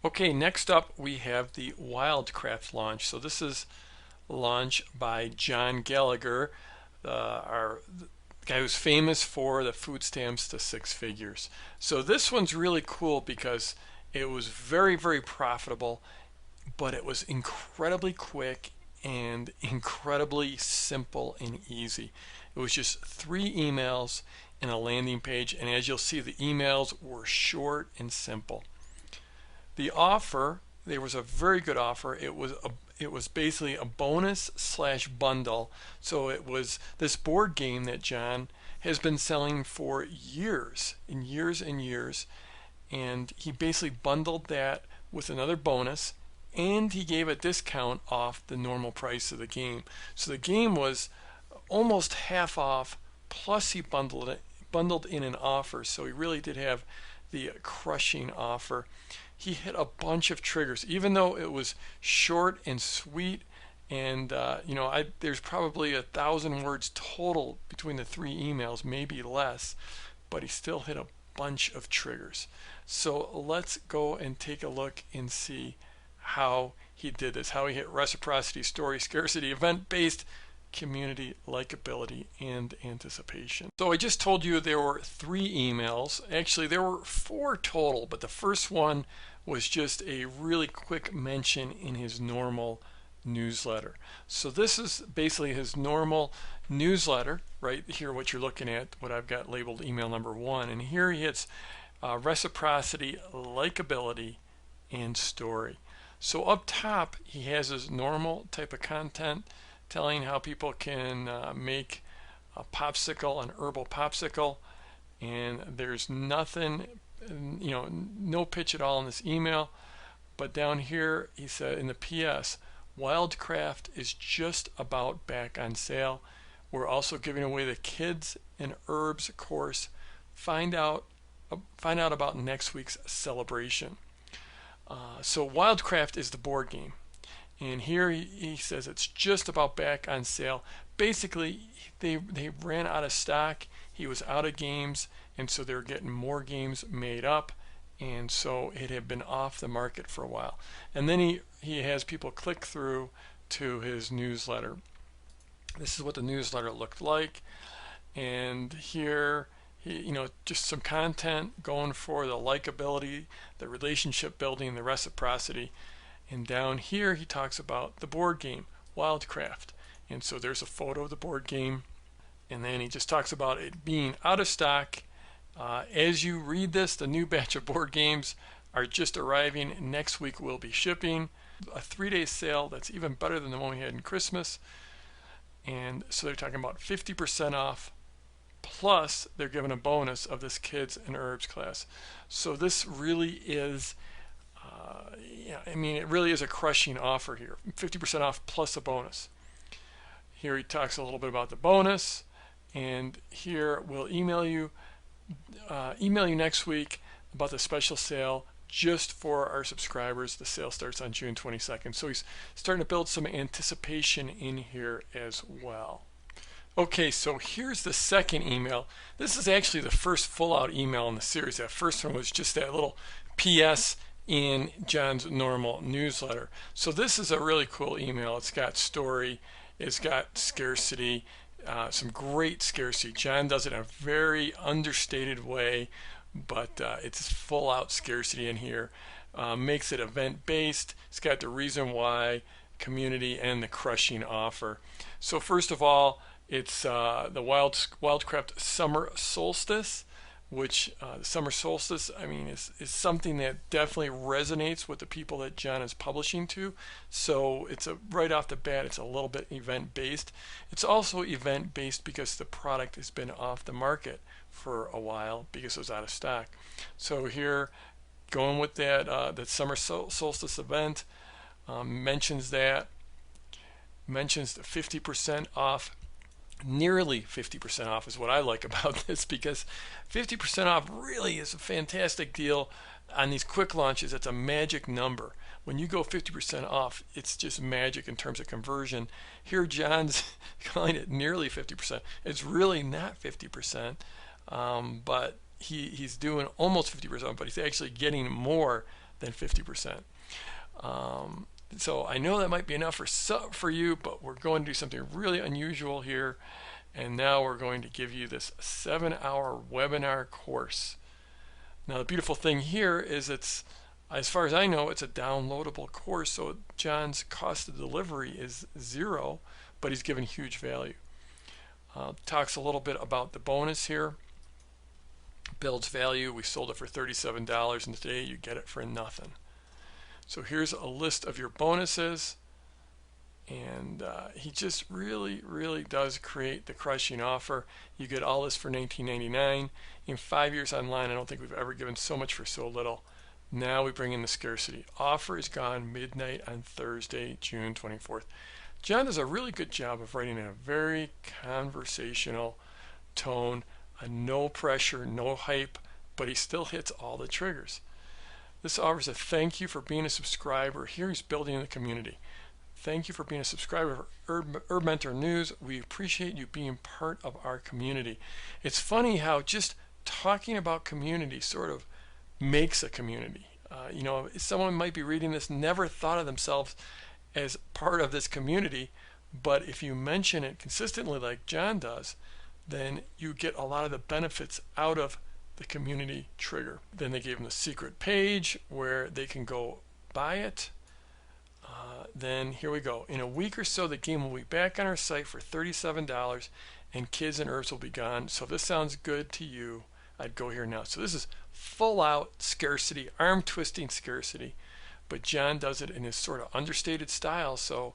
Okay, next up we have the Wildcraft launch. So this is launch by John Gallagher, the guy who's famous for the food stamps to six figures. So this one's really cool because it was very, very profitable, but it was incredibly quick and incredibly simple and easy. It was just 3 emails and a landing page, and as you'll see, the emails were short and simple. The offer, there was a very good offer. It was basically a bonus slash bundle. So it was this board game that John has been selling for years and years and years, and he basically bundled that with another bonus, and he gave a discount off the normal price of the game. So the game was almost half off, plus he bundled in an offer. So he really did have the crushing offer. He hit a bunch of triggers, even though it was short and sweet. And there's probably 1,000 words total between the 3 emails, maybe less, but he still hit a bunch of triggers. So let's go and take a look and see how he did this, how he hit reciprocity, story, scarcity, event-based, community, likability, and anticipation. So I just told you there were 3 emails. Actually, there were 4 total, but the first one was just a really quick mention in his normal newsletter. So this is basically his normal newsletter right here, what you're looking at, what I've got labeled email number 1. And here he hits reciprocity, likability, and story. So up top, he has his normal type of content telling how people can make a popsicle, an herbal popsicle, and there's nothing, no pitch at all in this email. But down here, he said in the PS, Wildcraft is just about back on sale. We're also giving away the Kids and Herbs course. Find out about next week's celebration. So Wildcraft is the board game. And here he says it's just about back on sale. Basically, they ran out of stock. He was out of games, and so they're getting more games made up. And so it had been off the market for a while. And then he has people click through to his newsletter. This is what the newsletter looked like. And here, just some content going for the likability, the relationship building, the reciprocity. And down here he talks about the board game, Wildcraft. And so there's a photo of the board game. And then he just talks about it being out of stock. As you read this, the new batch of board games are just arriving. Next week we'll be shipping. A 3-day sale that's even better than the one we had in Christmas. And so they're talking about 50% off. Plus they're giving a bonus of this Kids and Herbs class. So this really is it really is a crushing offer here. 50% off plus a bonus. Here he talks a little bit about the bonus, and here we'll email you next week about the special sale just for our subscribers. The sale starts on June 22nd. So he's starting to build some anticipation in here as well. Okay, so here's the second email. This is actually the first full-out email in the series. That first one was just that little PS in John's normal newsletter. So this is a really cool email. It's got story, it's got scarcity, some great scarcity. John does it in a very understated way, but it's full out scarcity in here. Makes it event based. It's got the reason why, community, and the crushing offer. So first of all, it's the Wildcraft Summer Solstice, which the summer solstice, is something that definitely resonates with the people that John is publishing to. So it's right off the bat, it's a little bit event based. It's also event based because the product has been off the market for a while because it was out of stock. So here, going with that summer solstice event, mentions the 50% off. Nearly 50% off is what I like about this, because 50% off really is a fantastic deal on these quick launches. It's a magic number. When you go 50% off, it's just magic in terms of conversion. Here John's calling it nearly 50%. It's really not 50%, but he's doing almost 50%, but he's actually getting more than 50%. So I know that might be enough for you, but we're going to do something really unusual here. And now we're going to give you this 7-hour webinar course. Now the beautiful thing here is it's, as far as I know, it's a downloadable course, so John's cost of delivery is 0, but he's given huge value. Talks a little bit about the bonus here. Builds value. We sold it for $37, and today you get it for nothing. So here's a list of your bonuses, and he just really does create the crushing offer. You get all this for $19.99. In 5 years online, I don't think we've ever given so much for so little. Now we bring in the scarcity. Offer is gone midnight on Thursday, June 24th. John does a really good job of writing in a very conversational tone, a no pressure, no hype, but he still hits all the triggers. This offers a thank you for being a subscriber. Here he's building the community. Thank you for being a subscriber of Herb Mentor News. We appreciate you being part of our community. It's funny how just talking about community sort of makes a community. You know, someone might be reading this, never thought of themselves as part of this community, but if you mention it consistently like John does, then you get a lot of the benefits out of the community trigger. Then they gave them the secret page where they can go buy it. Then here we go. In a week or so, the game will be back on our site for $37, and Kids and Herbs will be gone. So if this sounds good to you, I'd go here now. So this is full out scarcity, arm twisting scarcity, but John does it in his sort of understated style. So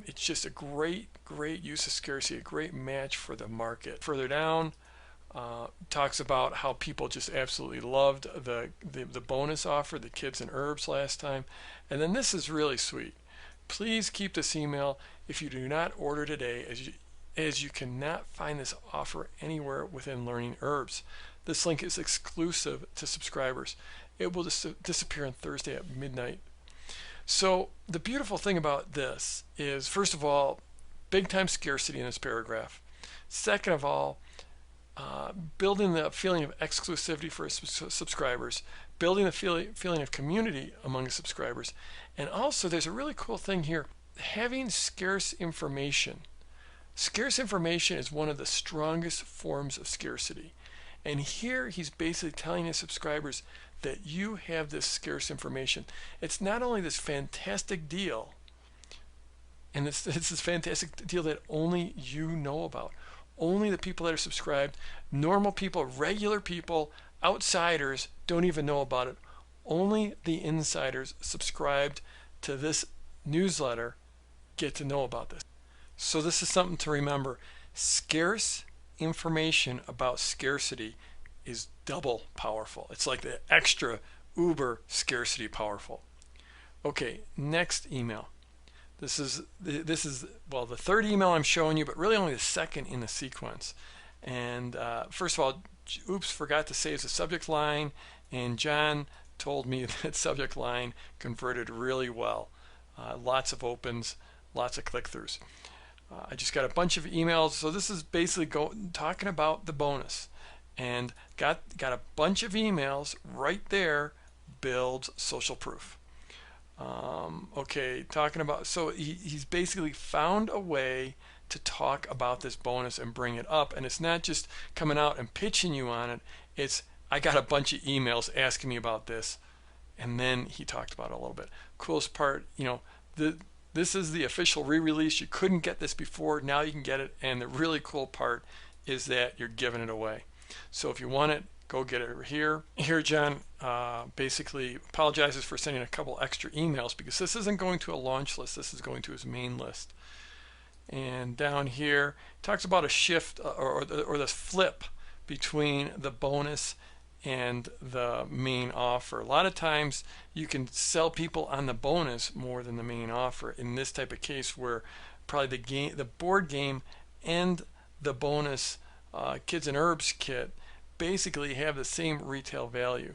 it's just a great use of scarcity, a great match for the market. Further down, talks about how people just absolutely loved the bonus offer, the Kids and Herbs last time. And then this is really sweet. Please keep this email if you do not order today, as you cannot find this offer anywhere within Learning Herbs. This link is exclusive to subscribers. It will disappear on Thursday at midnight. So the beautiful thing about this is, first of all, big time scarcity in this paragraph. Second of all, building the feeling of exclusivity for subscribers, building the feeling of community among the subscribers, and also there's a really cool thing here, having scarce information. Scarce information is one of the strongest forms of scarcity, and here he's basically telling his subscribers that you have this scarce information. It's not only this fantastic deal, and it's this fantastic deal that only you know about. Only the people that are subscribed, normal people, regular people, outsiders don't even know about it. Only the insiders subscribed to this newsletter get to know about this. So this is something to remember. Scarce information about scarcity is double powerful. It's like the extra uber scarcity powerful. Okay, next email. This is well, the third email I'm showing you, but really only the second in the sequence. And first of all, oops, forgot to save the subject line, and John told me that subject line converted really well. Lots of opens, lots of click-throughs. I just got a bunch of emails, so this is basically talking about the bonus, and got a bunch of emails right there. Builds social proof. Okay, talking about, so he's basically found a way to talk about this bonus and bring it up, and it's not just coming out and pitching you on it. It's, I got a bunch of emails asking me about this, and then he talked about it a little bit. Coolest part, you know, this is the official re-release. You couldn't get this before, now you can get it, and the really cool part is that you're giving it away. So if you want it, go get it here. Here, John basically apologizes for sending a couple extra emails because this isn't going to a launch list. This is going to his main list. And down here, talks about a shift or the flip between the bonus and the main offer. A lot of times you can sell people on the bonus more than the main offer. In this type of case, where probably the board game and the bonus Kids and Herbs kit basically have the same retail value.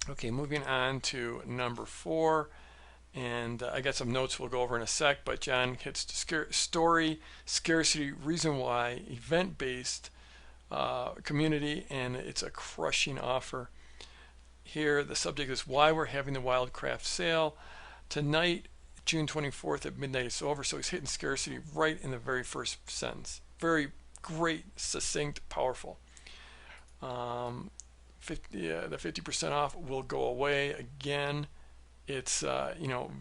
Okay, moving on to number 4, and I got some notes we'll go over in a sec, but John hits story, scarcity, reason why, event-based community, and it's a crushing offer. here. The subject is why we're having the Wildcraft sale. Tonight, June 24th at midnight, it's over. So he's hitting scarcity right in the very first sentence. Very great, succinct, powerful. The 50% off will go away again. It's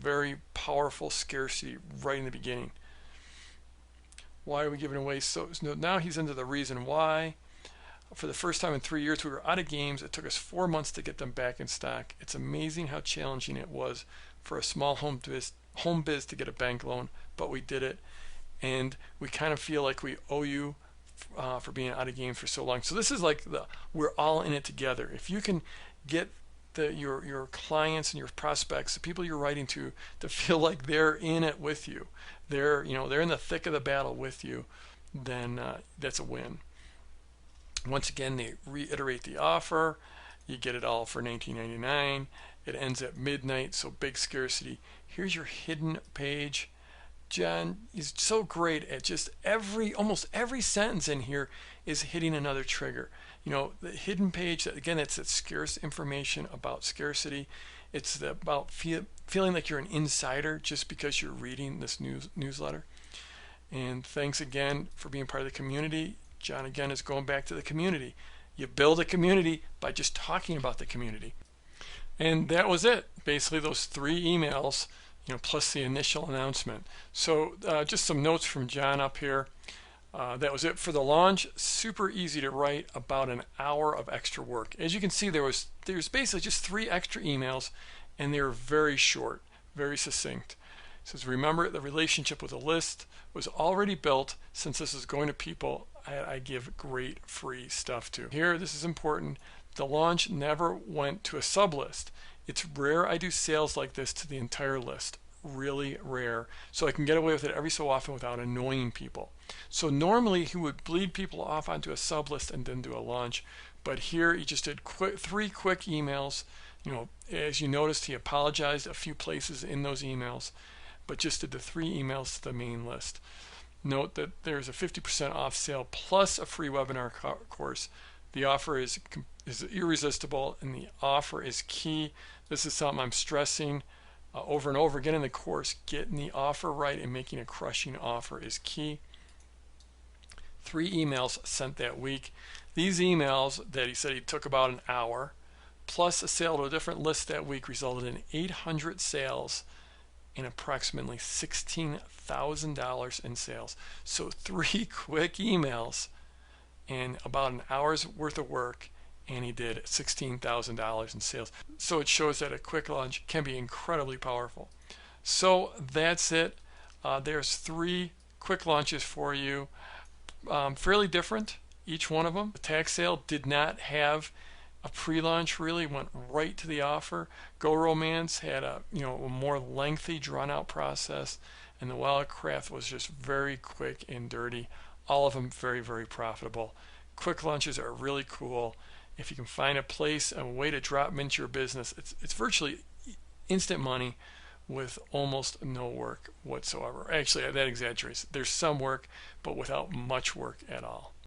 very powerful scarcity right in the beginning. Why are we giving away? So now he's into the reason why. For the first time in 3 years, we were out of games. It took us 4 months to get them back in stock. It's amazing how challenging it was for a small home biz to get a bank loan, but we did it. And we kind of feel like we owe you for being out of games for so long. So this is like we're all in it together. If you can get your clients and your prospects, the people you're writing to feel like they're in it with you, they're in the thick of the battle with you, then that's a win. Once again, they reiterate the offer. You get it all for $19.99. It ends at midnight, so big scarcity. Here's your hidden page. John is so great at just almost every sentence in here is hitting another trigger. The hidden page, again, it's that scarce information about scarcity. It's about feeling like you're an insider just because you're reading this newsletter. And thanks again for being part of the community. John again is going back to the community. You build a community by just talking about the community. And that was it. Basically those 3 emails, plus the initial announcement. So just some notes from John up here. That was it for the launch. Super easy to write, about an hour of extra work. As you can see, there's basically just 3 extra emails, and they were very short, very succinct. It says, remember, the relationship with a list was already built. Since this is going to people I give great free stuff to. Here, this is important. The launch never went to a sub list. It's rare I do sales like this to the entire list. Really rare. So I can get away with it every so often without annoying people. So normally he would bleed people off onto a sub list and then do a launch. But here he just did 3 quick emails. As you noticed, he apologized a few places in those emails, but just did the 3 emails to the main list. Note that there's a 50% off sale plus a free webinar course. The offer is irresistible, and the offer is key. This is something I'm stressing over and over again in the course. Getting the offer right and making a crushing offer is key. 3 emails sent that week. These emails that he said he took about an hour, plus a sale to a different list that week, resulted in 800 sales and approximately $16,000 in sales. So 3 quick emails and about an hour's worth of work, and he did $16,000 in sales. So it shows that a quick launch can be incredibly powerful. So that's it. There's 3 quick launches for you, fairly different, each one of them. The tax sale did not have a pre-launch, really went right to the offer. Go Romance had a more lengthy, drawn-out process, and the Wildcraft was just very quick and dirty. All of them very, very profitable. Quick launches are really cool. If you can find a place, a way to drop them into your business, it's virtually instant money with almost no work whatsoever. Actually, that exaggerates. There's some work, but without much work at all.